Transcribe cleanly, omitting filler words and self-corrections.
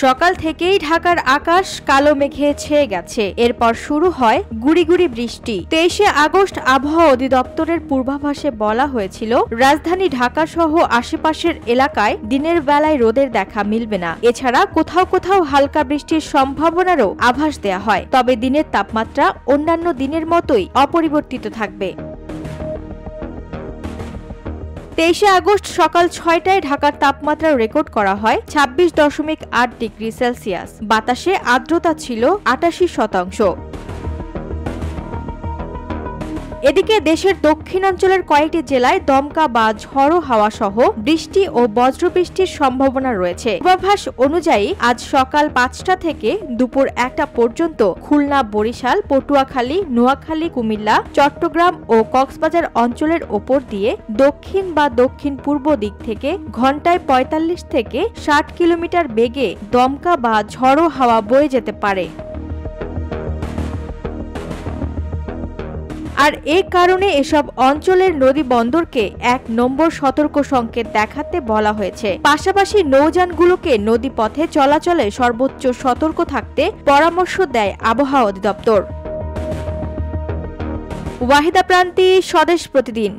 সকাল থেকেই ঢাকার আকাশ কালো মেঘে ছেয়ে গেছে। এরপর শুরু হয় গুড়ি গুড়ি বৃষ্টি। 23শে আগস্ট আবহাওয়া অধিদপ্তরের পূর্বাভাসে বলা হয়েছিল, রাজধানী ঢাকা সহ আশেপাশের এলাকায় দিনের বেলায় রোদের দেখা মিলবে না। এছাড়া কোথাও কোথাও হালকা বৃষ্টির সম্ভাবনারও আভাস দেয়া হয়। তবে দিনের তাপমাত্রা অন্যান্য দিনের মতোই অপরিবর্তিত থাকবে। 23শে আগস্ট সকাল 6টায় ঢাকার তাপমাত্রা রেকর্ড করা হয় 26.8 ডিগ্রি সেলসিয়াস। বাতাসে আর্দ্রতা ছিল 88%। এদিকে দেশের দক্ষিণাঞ্চলের কয়েকটি জেলায় দমকা বা ঝড়ো হাওয়া সহ বৃষ্টি ও বজ্রবৃষ্টির সম্ভাবনা রয়েছে। পূর্বাভাস অনুযায়ী আজ সকাল 5টা থেকে দুপুর 1টা পর্যন্ত খুলনা, বরিশাল, পটুয়াখালী, নোয়াখালী, কুমিল্লা, চট্টগ্রাম ও কক্সবাজার অঞ্চলের ওপর দিয়ে দক্ষিণ বা দক্ষিণ পূর্ব দিক থেকে ঘন্টায় 45 থেকে 60 কিলোমিটার বেগে দমকা বা ঝড়ো হাওয়া বয়ে যেতে পারে। আর এ কারণে এসব অঞ্চলের নদী বন্দরকে 1 নম্বর সতর্ক সংকেত দেখাতে বলা হয়েছে। পাশাপাশি নৌযানগুলোকে নদীপথে চলাচলে সর্বোচ্চ সতর্ক থাকতে পরামর্শ দেয় আবহাওয়া অধিদপ্তর। ওয়াহিদা প্রান্তি, স্বদেশ প্রতিদিন।